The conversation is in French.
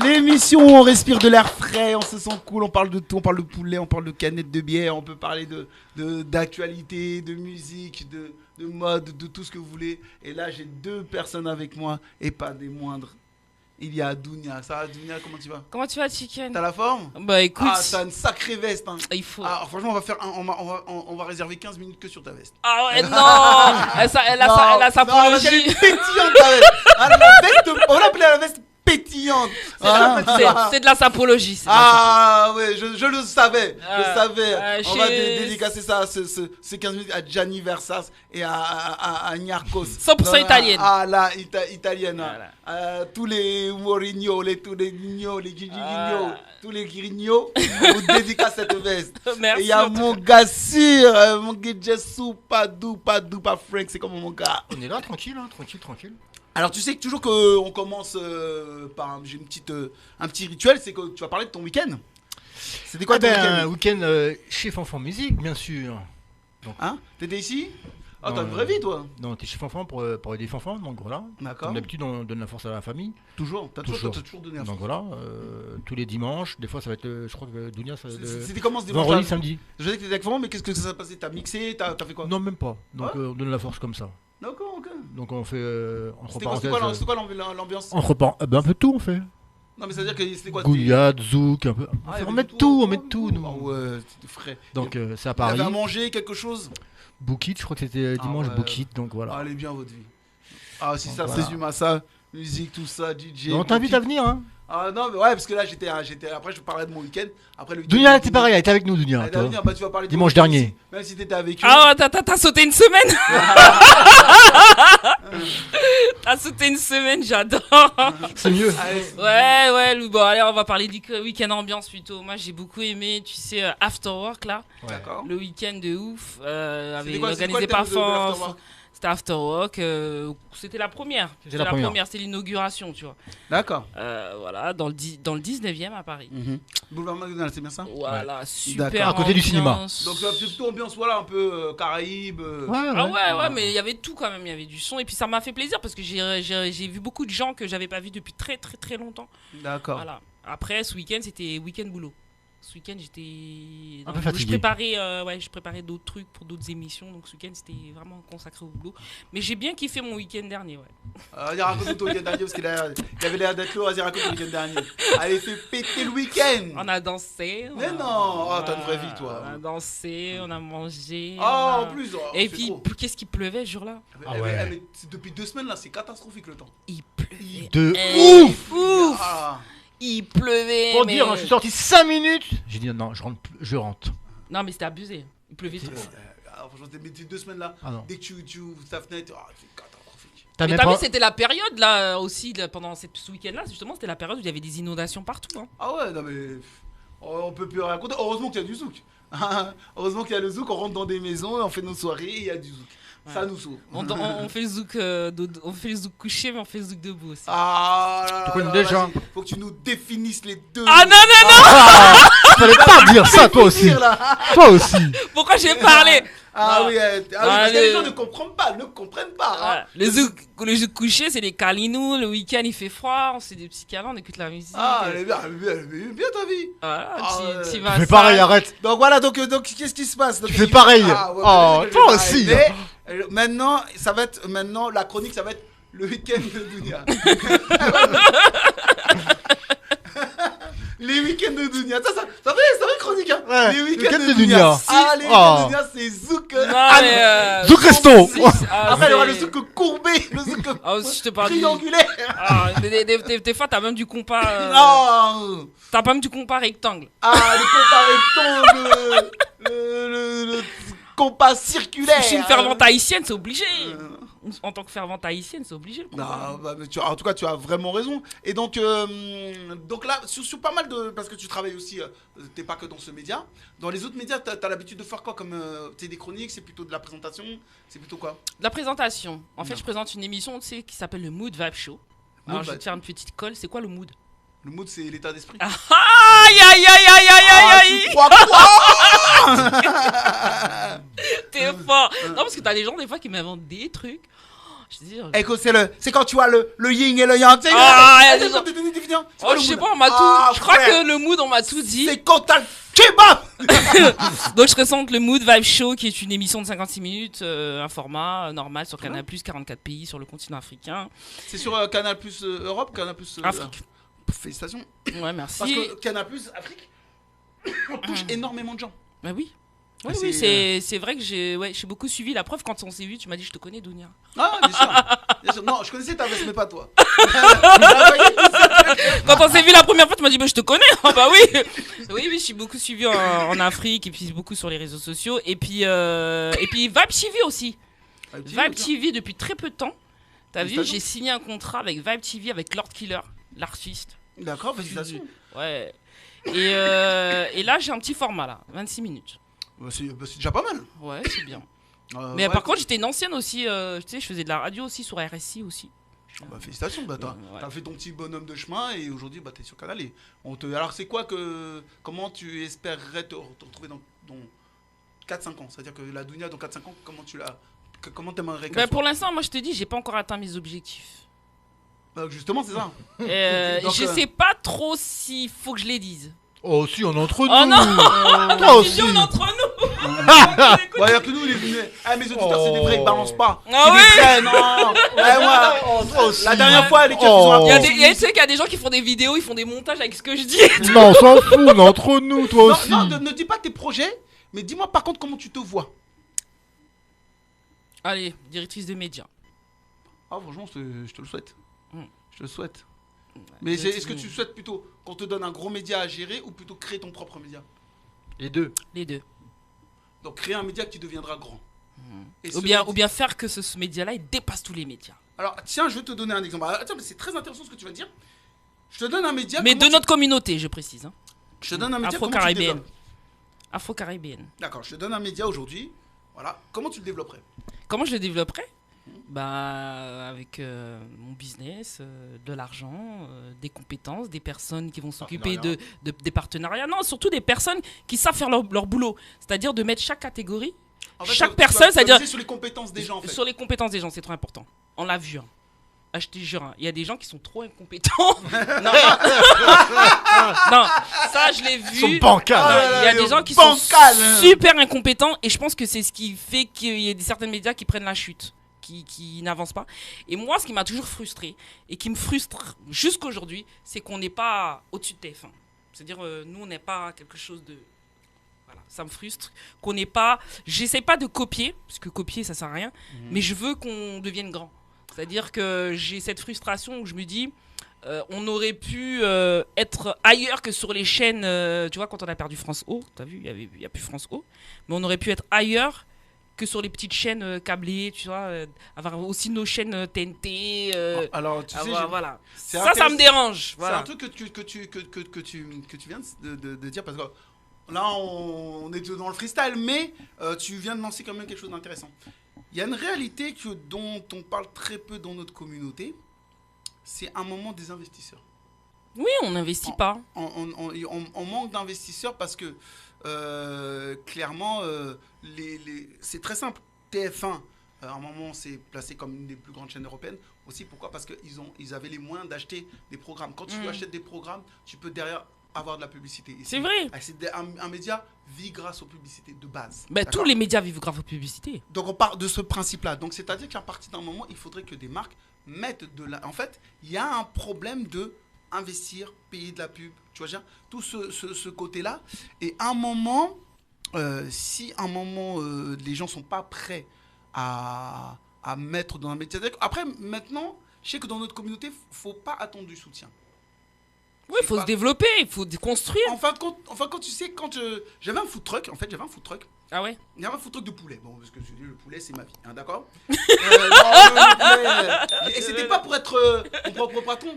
L'émission où on respire de l'air frais, on se sent cool, on parle de tout, on parle de poulet, on parle de canettes de bière, on peut parler d'actualité, de musique, de mode, de tout ce que vous voulez. Et là, j'ai deux personnes avec moi et pas des moindres. Il y a Dounia. Ça va, Dounia, comment tu vas? Comment tu vas, Chicken? T'as la forme? Bah écoute. Ah, t'as une sacrée veste. Hein. Il faut. Ah, franchement, on va réserver 15 minutes que sur ta veste. Ah ouais, non. Elle a sa apologie. Elle est pétillante, ta veste. Ah, la veste, on l'appelait la veste pétillante. C'est de la sapologie. Ah ouais, je le savais. Je savais. On va dédicacer ça, ces 15 minutes à Gianni Versace et à Niarcos. 100% italienne. Ah là, italienne. Voilà. Tous les Mourinho, tous les Nino, les Gigigno, tous les Grigno, on vous dédicace cette veste. Merci. Et il y a mon gars sûr, mon gars Jessou, pas Frank, c'est comme mon gars. On est là, tranquille. Alors tu sais que toujours qu'on commence par j'ai un petit rituel, c'est que tu vas parler de ton week-end. C'était quoi ton un week-end? week-end chez Fanfan Musique, bien sûr. Donc, hein? T'étais ici? Ah, non, t'as une vraie vie, toi? Non, t'es chez Fanfan pour aider Fanfan, donc voilà. D'accord. Comme d'habitude, on donne la force à la famille. Toujours? T'as toujours donné la force. Donc voilà, tous les dimanches, des fois ça va être, je crois que Dounia, ça va être C'était comment ce dimanche? vendredi, samedi. Je sais que t'étais avec Fanfan, mais qu'est-ce que ça s'est passé? T'as mixé? T'as fait quoi? Non, même pas. Donc on donne la force comme ça. D'accord, ok. Donc on fait C'était quoi l'ambiance? On repart, un peu de tout on fait. Non mais ça veut dire que c'était quoi? Gouliade, zouk, un peu. On met tout, nous. Ah ouais, c'était frais. Donc c'est à Vous Paris. avez à manger quelque chose? Bookit, je crois que c'était dimanche, ouais. Bookit, donc voilà. Allez bien votre vie. Ah si Donc, ça se voilà. résume à ça, musique, tout ça, DJ. On t'invite à venir, hein. Ah non mais ouais parce que là j'étais après je parlais de mon week-end. Après le week-end. Dounia, elle était pareil, elle était avec nous, Dounia. Elle va venir, bah tu vas parler de Dimanche ton week-end dernier. aussi, même si t'étais avec eux. Ah, t'as sauté une semaine. T'as sauté une semaine, j'adore. C'est mieux. Ouais, bon, allez, on va parler du week-end ambiance plutôt. Moi, j'ai beaucoup aimé, tu sais, After Work là. D'accord. Le week-end de ouf, C'était quoi organisé le par thème de l'After Work? C'était After Work, c'était la première. C'était c'était l'inauguration, tu vois. D'accord. Voilà, dans le 19e à Paris. Boulevard McDonald's, c'est bien ça? Voilà, super. D'accord. À côté du cinéma. ambiance. Donc c'est plutôt ambiance voilà un peu Caraïbes. Ouais, mais il y avait tout quand même, il y avait du son et puis ça m'a fait plaisir parce que j'ai vu beaucoup de gens que j'avais pas vu depuis très très très longtemps. D'accord. Voilà. Après ce week-end c'était week-end boulot. Ce week-end j'étais un peu fatigué. je préparais d'autres trucs pour d'autres émissions donc ce week-end c'était vraiment consacré au boulot. Mais j'ai bien kiffé mon week-end dernier, ouais. Vas-y raconte ton week-end dernier parce qu'il avait l'air d'être lourd. Vas-y raconte ton week-end dernier. Allez fais péter le week-end. On a dansé. Mais non, oh, t'as une vraie vie toi. On a dansé, on a mangé. En plus. Et puis qu'est-ce qui pleuvait ce jour-là? Mais depuis 2 semaines là, c'est catastrophique le temps. Il pleuvait. De ouf. Ah. Il pleuvait. Pour mais... dire, je suis sorti 5 minutes. J'ai dit non, je rentre. Non, mais c'était abusé. Il pleuvait trop. Franchement, ces 2 semaines là, dès que tu ouvres ta fenêtre, c'est catastrophique. Mais t'as vu, c'était la période là aussi, là, pendant ce week-end là, justement, c'était la période où il y avait des inondations partout. Hein. Ah ouais, non mais. On peut plus raconter. Heureusement qu'il y a du zouk. Heureusement qu'il y a le zouk, on rentre dans des maisons, on fait nos soirées et il y a du zouk. Ouais. Ça nous sauve. On fait le zouk, on fait le zouk couché, mais on fait le zouk debout aussi. Ah là tu connais déjà. Faut que tu nous définisses les deux. Ah non fallait pas dire ça, toi aussi. Toi aussi. Pourquoi j'ai parlé? Les gens ne comprennent pas. Le zouk couché, c'est les câlinous. Le week-end, il fait froid. On fait des petits câlins, on écoute la musique. Ah, elle est bien ta vie. Voilà, tu fais pareil, arrête. Donc voilà, donc qu'est-ce qui se passe? Tu fais pareil. Toi aussi. Maintenant, la chronique, ça va être le week-end de Dounia. Les week-ends de Dounia. Ça fait chronique, hein. Ouais, les week-ends de Dounia. Ah, les week-ends de Dounia, c'est zouk. Zouk resto. Après, il y aura le zouk courbé, le zouk triangulaire. Des fois, t'as même du compas. Non. T'as même du compas rectangle. Ah, le compas rectangle. Le compas circulaire. Je suis une fervente haïtienne, c'est obligé. En tant que fervente haïtienne, c'est obligé. Non, en tout cas, tu as vraiment raison. Et donc là, sur pas mal de... Parce que tu travailles aussi, t'es pas que dans ce média. Dans les autres médias, t'as l'habitude de faire quoi comme des chroniques? C'est plutôt de la présentation? C'est plutôt quoi? De la présentation. En fait, je présente une émission, tu sais, qui s'appelle le Mood Vibe Show. Alors, je vais te faire une petite colle. C'est quoi le mood? Le mood, c'est l'état d'esprit. Aïe. Tu crois quoi? T'es fort. Non, parce que t'as des gens, des fois, qui m'inventent des trucs. Je dis, Écoute, c'est quand tu vois le yin et le yang. Ah, Tu il y a des te définir. Tu oh, vois le je sais mood. pas, on m'a tout. Ah, Je crois frère. que le mood, on m'a tout dit. C'est quand t'as le kebab. Donc je présente le Mood Vibe Show, qui est une émission de 56 minutes, un format normal sur Canal+, 44 pays sur le continent africain. C'est sur Canal Plus Europe, Canal Plus Afrique. Félicitations. Ouais, merci. Parce que Canal Plus Afrique, on touche énormément de gens. Bah oui. Oui, Ah, oui, c'est- c'est vrai que j'ai beaucoup suivi. La preuve, quand on s'est vu, tu m'as dit, je te connais, Dounia. Ah, bien sûr. Bien sûr. Non, je connaissais ta veste, mais pas toi. Quand on s'est vu la première fois, tu m'as dit, bah, je te connais. Ah bah oui. Oui, oui, je suis beaucoup suivi en Afrique et puis beaucoup sur les réseaux sociaux. Et puis Vibe TV aussi. Vibe TV depuis très peu de temps. T'as vu, Félicitations. j'ai signé un contrat avec Vibe TV, avec Lord Killer, l'artiste. D'accord, félicitations. Ouais. Et là, j'ai un petit format là, 26 minutes. C'est déjà pas mal. Ouais, c'est bien. Mais Ouais, par contre, j'étais une ancienne aussi. Tu sais, je faisais de la radio aussi sur RSI aussi. bah, félicitations, bah, Ouais. t'as fait ton petit bonhomme de chemin et aujourd'hui bah, t'es sur Canal. Et alors c'est quoi comment tu espérerais te retrouver dans 4-5 ans? C'est-à-dire que la Dounia dans 4-5 ans, comment t'aimerais qu'elle Bah, soit? pour l'instant, moi, je te dis, j'ai pas encore atteint mes objectifs. Justement, c'est ça. Donc, Je sais pas trop s'il faut que je les dise. Oh, si, on est entre nous. Oh non. Toi aussi. Vision entre nous. Ouais, y'a que nous les lunettes. Ah, mes auditeurs, c'est des vrais, ils balancent pas. Ah C'est oui. des vrais, non. Ouais, moi, Toi aussi. la dernière fois, les keufs, ils ont Oh. appris. Tu sais qu'il y a des gens qui font des vidéos, ils font des montages avec ce que je dis. Non, on s'en fout, on est entre nous, toi Non, aussi. non, ne dis pas tes projets, mais dis-moi par contre comment tu te vois. Allez, directrice de médias. Ah, franchement, je te le souhaite. Mm. Je te le souhaite. Mais directrice est-ce que de tu médias. souhaites plutôt qu'on te donne un gros média à gérer ou plutôt créer ton propre média? Les deux. Les deux. Donc créer un média qui deviendra grand. Et Ou bien faire que ce média-là, il dépasse tous les médias. Alors tiens, je vais te donner un exemple. Ah, tiens, mais c'est très intéressant ce que tu vas dire. Je te donne un média. Mais comment de tu- notre communauté, je précise. Hein. Je te donne un média. Comment tu le Afro-caribéenne. développes? Afro-caribéenne. D'accord, je te donne un média aujourd'hui. Voilà. Comment tu le développerais? Comment je le développerai? Bah, avec mon business, de l'argent, des compétences, des personnes qui vont s'occuper des partenariats. Non, surtout des personnes qui savent faire leur boulot. C'est-à-dire de mettre chaque catégorie, En fait, chaque tu personne, vas c'est-à-dire miser sur les compétences des gens. En fait. sur les compétences des gens, c'est trop important. On l'a vu. Hein. Ah, je te jure, hein, il y a des gens qui sont trop incompétents. non, non, ça je l'ai Ils sont vu. bancals. Non, Ah là il y là, a des gens qui bancal, sont hein. super incompétents et je pense que c'est ce qui fait qu'il y a certains médias qui prennent la chute, qui n'avancent pas. Et moi, ce qui m'a toujours frustré et qui me frustre jusqu'aujourd'hui, c'est qu'on n'est pas au-dessus de TF1. C'est-à-dire, nous, on n'est pas quelque chose de... Voilà, ça me frustre. Qu'on n'est pas... J'essaie pas de copier, parce que copier, ça sert à rien, mais je veux qu'on devienne grand. C'est-à-dire que j'ai cette frustration où je me dis... on aurait pu être ailleurs que sur les chaînes. Tu vois, quand on a perdu France O, t'as vu, il n'y a plus France O. Mais on aurait pu être ailleurs que sur les petites chaînes câblées, tu vois. Avoir aussi nos chaînes TNT. Alors, tu sais, Voilà. c'est Ça intéressant. me dérange. C'est Voilà. un truc que tu viens de dire parce que là on est dans le freestyle, mais tu viens de lancer quand même quelque chose d'intéressant. Il y a une réalité dont on parle très peu dans notre communauté, c'est un moment des investisseurs. Oui, on n'investit pas. On manque d'investisseurs parce que clairement, c'est très simple. TF1, à un moment, s'est placé comme une des plus grandes chaînes européennes. Aussi, pourquoi? Parce qu'ils avaient les moyens d'acheter des programmes. Quand tu achètes des programmes, tu peux derrière avoir de la publicité. Et C'est vrai. Un média vit grâce aux publicités de base. Ben, D'accord? tous les médias vivent grâce aux publicités. Donc on part de ce principe-là. Donc c'est-à-dire qu'à partir d'un moment, il faudrait que des marques mettent de la... En fait, il y a un problème de investir, payer de la pub, tu vois, je veux dire, tout ce côté-là. Et à un moment, si à un moment les gens sont pas prêts à mettre dans un métier... Après, maintenant, je sais que dans notre communauté, faut pas attendre du soutien. Oui, il faut se développer, il faut construire. En fin de compte, tu sais, j'avais un food truck, Ah ouais. il y avait un food truck de poulet. Bon, parce que je dis, le poulet, c'est ma vie, hein, d'accord. Non, le poulet, et c'était pas pour être mon propre patron.